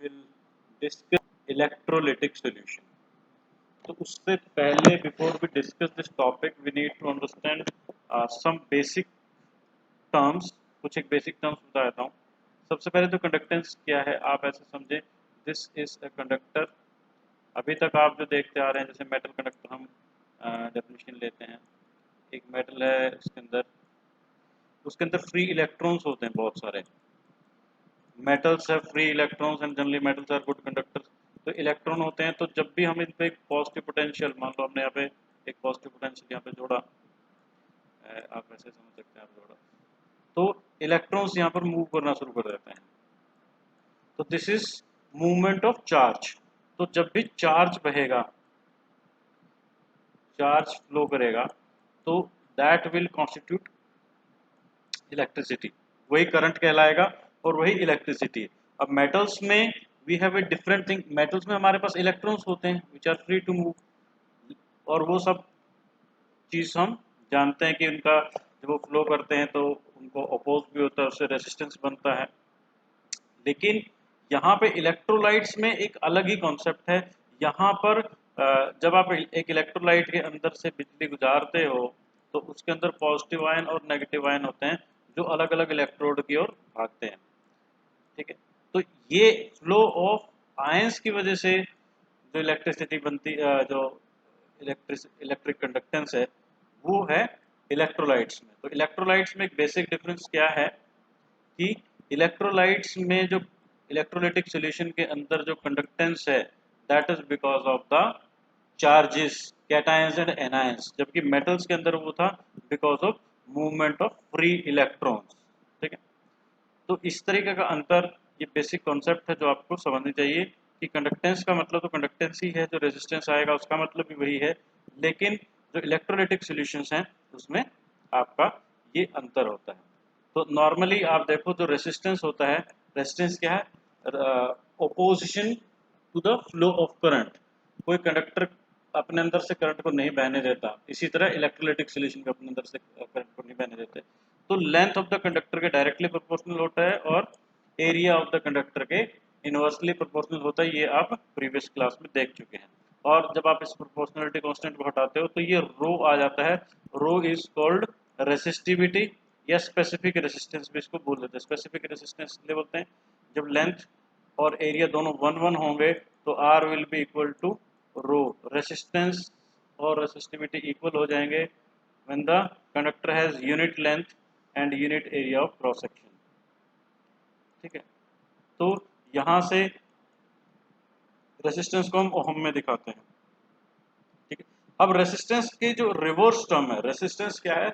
will discuss electrolytic solution. तो उससे पहले before we discuss this topic we need to understand some basic terms. कुछ एक basic terms बता देता हूँ. सबसे पहले तो कंडक्टेंस क्या है आप ऐसे समझे. This is a conductor. अभी तक आप जो देखते आ रहे हैं जैसे मेटल कंडक्टर हम डेफिनेशन लेते हैं. एक मेटल है उसके अंदर फ्री इलेक्ट्रॉन्स होते हैं बहुत सारे. मेटल्स है free electrons and generally metals are good conductors. तो इलेक्ट्रॉन होते हैं तो जब भी हम इन पे एक पॉजिटिव पोटेंशियल मान लो हमने यहाँ पे एक पॉजिटिव पोटेंशियल यहाँ पे जोड़ा आप ऐसे समझ सकते हैं आप जोड़ा तो इलेक्ट्रॉन्स यहाँ पर मूव करना शुरू कर देते हैं. तो this is movement of charge. तो जब भी चार्ज बहेगा चार्ज फ्लो करेगा तो दैट विल कॉन्स्टिट्यूट इलेक्ट्रिसिटी. वही करंट कहलाएगा और वही इलेक्ट्रिसिटी है. अब मेटल्स में we have a different thing. Metals में हमारे पास इलेक्ट्रॉन्स होते हैं which are free to move और वो सब चीज़ हम जानते हैं कि उनका जब वो फ्लो करते हैं तो उनको अपोज भी होता है उससे रेजिस्टेंस बनता है. लेकिन यहाँ पे इलेक्ट्रोलाइट्स में एक अलग ही कॉन्सेप्ट है. यहाँ पर जब आप एक इलेक्ट्रोलाइट के अंदर से बिजली गुजारते हो तो उसके अंदर पॉजिटिव आयन और नेगेटिव आयन होते हैं जो अलग अलग इलेक्ट्रोड की ओर भागते हैं. ठीक है. तो ये फ्लो ऑफ आयंस की वजह से जो इलेक्ट्रिसिटी बनती जो इलेक्ट्रिक कंडक्टेंस है वो है इलेक्ट्रोलाइट्स में. तो इलेक्ट्रोलाइट्स में एक बेसिक डिफरेंस क्या है कि इलेक्ट्रोलाइट्स में जो इलेक्ट्रोलाइटिक सॉल्यूशन के अंदर जो कंडक्टेंस है that is because of the charges cations and anions. जबकि मेटल्स के अंदर वो था because of movement of free electrons. ठीक है. तो इस तरीके का अंतर ये बेसिक कॉन्सेप्ट है जो आपको समझनी चाहिए कि कंडक्टेंस का मतलब तो कंडक्टेंस ही है जो रेजिस्टेंस आएगा उसका मतलब भी वही है. लेकिन जो इलेक्ट्रोलाइटिक सॉल्यूशंस हैं उसमें आपका ये अंतर होता है. तो नॉर्मली आप देखो जो रेजिस्टेंस होता है रेजिस्टेंस क्या है opposition to the flow of current. कोई कंडक्टर अपने अंदर से करंट को नहीं बहने देता. इसी तरह इलेक्ट्रोलाइटिक सॉल्यूशन भी अपने अंदर से करंट को नहीं बहने देते. तो लेंथ ऑफ द कंडक्टर के डायरेक्टली प्रोपोर्शनल होता है और एरिया ऑफ द कंडक्टर के इनवर्सली प्रोपोर्शनल होता है. ये आप प्रीवियस क्लास में देख चुके हैं. और जब आप इस प्रोपोर्शनलिटी कांस्टेंट को हटाते हो तो ये रो आ जाता है. रो इज कॉल्ड रेसिस्टिविटी या स्पेसिफिक रेसिस्टेंस भी इसको बोल देते हैं. स्पेसिफिक रेसिस्टेंस इसलिए बोलते हैं जब लेंथ और एरिया दोनों 1 1 होंगे तो R will be equal to rho. Resistance और रेसिस्टिविटी इक्वल हो जाएंगे when the conductor has unit length and unit area of cross section. ठीक है. तो यहाँ से रेसिस्टेंस को हम ओहम में दिखाते हैं. ठीक है. अब रेसिस्टेंस की जो रिवर्स टर्म है रेसिस्टेंस क्या है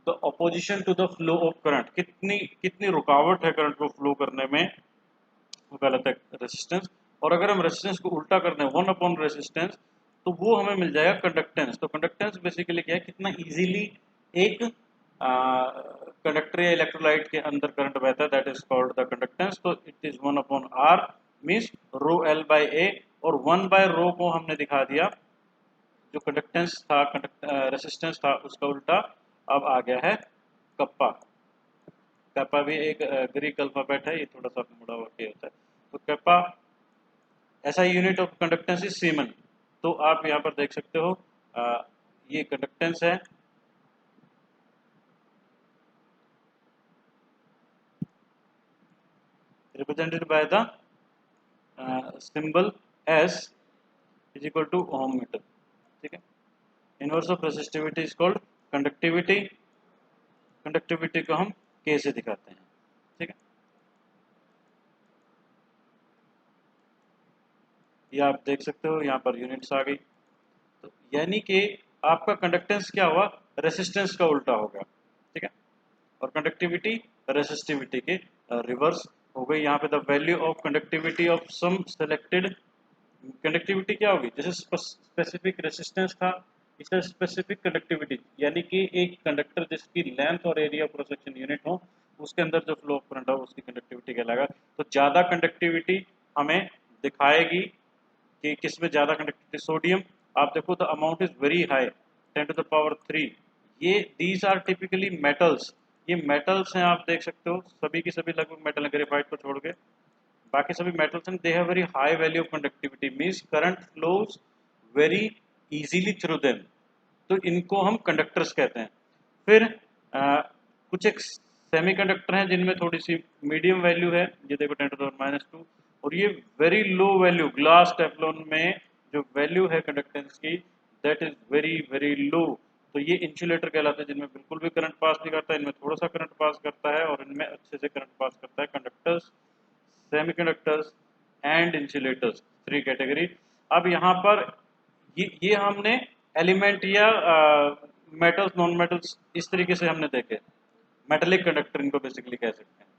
the opposition to the flow of current. कितनी कितनी रुकावट है करंट को फ्लो करने में वो कहलाता है रेसिस्टेंस. और अगर हम रेसिस्टेंस को उल्टा कर दें 1 अपॉन रेसिस्टेंस तो वो हमें मिल जाएगा कंडक्टेंस. तो कंडक्टेंस बेसिकली क्या है कितना इजीली एक कंडक्टर या इलेक्ट्रोलाइट के अंदर करंट बहता है that is called the conductance. तो it is 1 upon R means rho L by A. और 1 बाय रो को हमने दिखा दिया जो कंडक्टेंस था रेसिस्टेंस था उसका उल्टा अब आ गया है कप्पा. कप्पा भी एक ग्रीक अल्फाबेट है. ये थोड़ा सा मुड़ा हुआ के होता है. तो कप्पा ऐसा unit of conductance is semen. तो आप यहाँ पर देख सकते हो ये कंडक्टेंस है represented by the symbol S is equal to ohm meter. ठीक है. Inverse of resistivity is called conductivity. Conductivity को हम K से दिखाते हैं. ठीक है. ये आप देख सकते हो यहाँ पर यूनिट्स आ गई. तो यानी कि आपका कंडक्टेंस क्या हुआ रेसिस्टेंस का उल्टा हो गया. ठीक है. और कंडक्टिविटी रेसिस्टिविटी के रिवर्स हो गई. यहाँ पे the value of conductivity of some selected. Conductivity क्या होगी जैसे स्पेसिफिक रेसिस्टेंस था इससे स्पेसिफिक कंडक्टिविटी यानी कि एक कंडक्टर जिसकी लेंथ और एरिया क्रॉस सेक्शन यूनिट हो उसके अंदर जो फ्लो ऑफ करंट हो उसकी कंडक्टिविटी कहलाएगा. तो ज़्यादा कंडक्टिविटी हमें दिखाएगी कि किस में ज़्यादा कंडक्टिविटी. सोडियम आप देखो the amount is very high 10⁻³ ये दीज आर टिपिकली मेटल्स. ये मेटल्स हैं आप देख सकते हो सभी की सभी लगभग मेटल है ग्रेफाइट को छोड़ के. बाकी सभी मेटल्स हैं they have very high value of conductivity, means current flows very easily through them, तो इनको हम कंडक्टर्स कहते हैं। फिर कुछ एक सेमीकंडक्टर हैं जिनमें थोड़ी सी मीडियम वैल्यू है, ये देखो 10⁻², और ये very low value glass Teflon में जो वैल्यू है कंडक्टेंस की that is very very low, तो ये इंसुलेटर कहलाते हैं, जिनमें बिल्कुल भी करंट पास नहीं करता, इनमें थोड़ा सा करंट पास करता है और इनमें अच्छे से करंट पास करता है। Conductors, semiconductors and insulators, 3 category. अब यहाँ पर ये हमने एलिमेंट या मेटल्स नॉन मेटल्स इस तरीके से हमने देखे, मेटेलिक कंडक्टर इनको बेसिकली कह सकते हैं।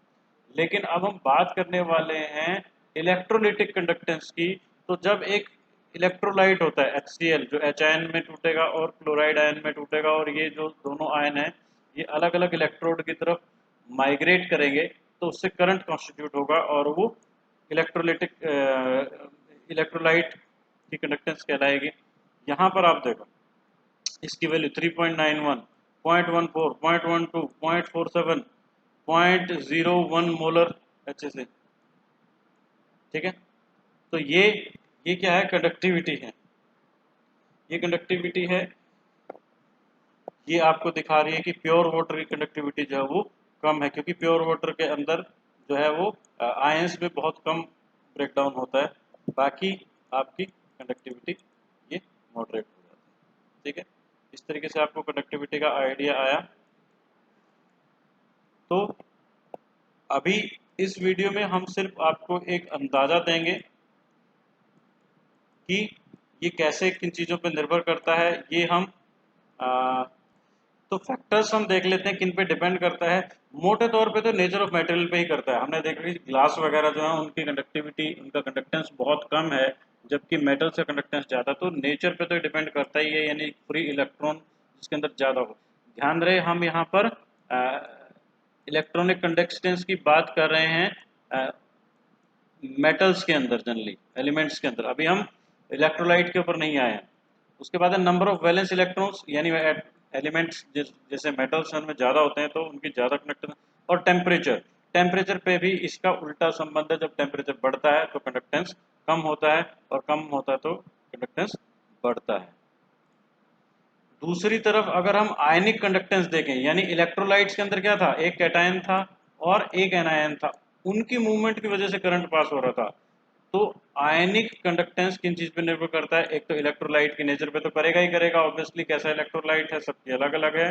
लेकिन अब हम बात करने वाले हैं इलेक्ट्रोलिटिक कंडक्टेंस की। तो जब एक इलेक्ट्रोलाइट होता है HCl, जो H आयन में टूटेगा और क्लोराइड आयन में टूटेगा, और ये जो दोनों आयन हैं ये अलग अलग इलेक्ट्रोड की तरफ माइग्रेट करेंगे, तो उससे करंट कॉन्स्टिट्यूट होगा और वो इलेक्ट्रोलिटिक इलेक्ट्रोलाइट की कंडक्टेंस कहलाएगी। यहाँ पर आप देखो इसकी वैल्यू 3.91, 0.14, 0.12, 0.47, 0.01 मोलर HCl, ठीक है। तो ये क्या है, कंडक्टिविटी है, ये कंडक्टिविटी है। ये आपको दिखा रही है कि प्योर वाटर की कंडक्टिविटी जो है वो कम है, क्योंकि प्योर वाटर के अंदर जो है वो आयंस में बहुत कम ब्रेकडाउन होता है, बाकी आपकी कंडक्टिविटी ये मॉडरेट हो जाती है, ठीक है। इस तरीके से आपको कंडक्टिविटी का आइडिया आया। तो अभी इस वीडियो में हम सिर्फ आपको एक अंदाज़ा देंगे कि ये कैसे किन चीज़ों पर निर्भर करता है। ये हम तो फैक्टर्स हम देख लेते हैं किन पे डिपेंड करता है। मोटे तौर पे तो नेचर ऑफ मटेरियल पे ही करता है। हमने देखा कि ग्लास वगैरह जो है उनकी कंडक्टिविटी, उनका कंडक्टेंस बहुत कम है, जबकि मेटल से कंडक्टेंस ज़्यादा, तो नेचर पे तो डिपेंड करता ही है, यानी फ्री इलेक्ट्रॉन जिसके अंदर ज़्यादा हो। ध्यान रहे हम यहाँ पर इलेक्ट्रॉनिक कंडक्टेंस की बात कर रहे हैं मेटल्स के अंदर, जनरली एलिमेंट्स के अंदर। अभी हम इलेक्ट्रोलाइट के ऊपर नहीं आए हैं। उसके बाद है नंबर ऑफ वैलेंस इलेक्ट्रॉन्स, यानी एलिमेंट्स जैसे मेटल्स उनमें ज़्यादा होते हैं तो उनकी ज़्यादा कंडक्टेंस। और टेम्परेचर, टेम्परेचर पे भी इसका उल्टा संबंध है, जब टेम्परेचर बढ़ता है तो कंडक्टेंस कम होता है और कम होता है तो कंडक्टेंस बढ़ता है। दूसरी तरफ अगर हम आयनिक कंडक्टेंस देखें, यानी इलेक्ट्रोलाइट्स के अंदर क्या था, एक कैटायन था और एक एनायन था, उनकी मूवमेंट की वजह से करंट पास हो रहा था। तो आयनिक कंडक्टेंस किन चीज पे निर्भर करता है, एक तो इलेक्ट्रोलाइट के नेचर पे तो करेगा ही करेगा, ऑब्वियसली कैसा इलेक्ट्रोलाइट है सबकी अलग अलग है।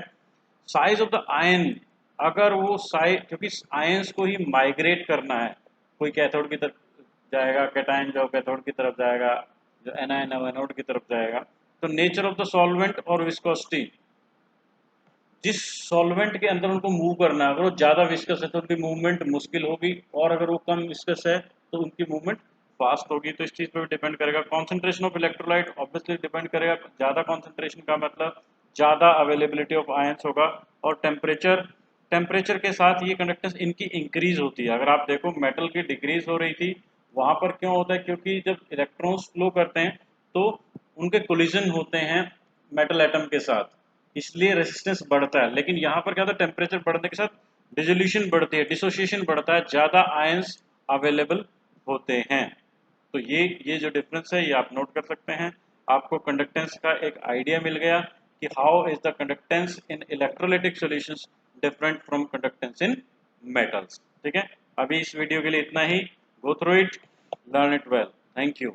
साइज ऑफ द आयन, अगर वो साइज, क्योंकि आयंस को ही माइग्रेट करना है, कोई कैथोड की तरफ जाएगा, कैटायन जो कैथोड की तरफ जाएगा, जो एनायन है एनोड की तरफ जाएगा। तो नेचर ऑफ द सॉल्वेंट और विस्कोसिटी, जिस सॉल्वेंट के अंदर उनको मूव करना है, अगर वो ज़्यादा विस्कस है तो उनकी मूवमेंट मुश्किल होगी, और अगर वो कम विस्कस है तो उनकी मूवमेंट फास्ट होगी। तो इस चीज़ पर भी डिपेंड करेगा। Concentration of electrolyte obviously depend करेगा, ज़्यादा कॉन्सेंट्रेशन का मतलब ज़्यादा अवेलेबिलिटी ऑफ आयंस होगा। और टेम्परेचर, टेम्परेचर के साथ ये कंडक्टेंस इनकी इंक्रीज होती है। अगर आप देखो मेटल की डिक्रीज हो रही थी, वहाँ पर क्यों होता है, क्योंकि जब इलेक्ट्रॉन्स फ्लो करते हैं तो उनके कोलिजन होते हैं मेटल एटम के साथ, इसलिए रेजिस्टेंस बढ़ता है। लेकिन यहाँ पर क्या होता है, टेम्परेचर बढ़ने के साथ डिसोल्यूशन बढ़ती है, डिसोसिएशन बढ़ता है, ज़्यादा आयंस अवेलेबल होते हैं। तो ये जो डिफरेंस है ये आप नोट कर सकते हैं। आपको कंडक्टेंस का एक आइडिया मिल गया कि how is the conductance in electrolytic solutions different from conductance in metals. ठीक है, अभी इस वीडियो के लिए इतना ही। Go through it, learn it well. Thank you.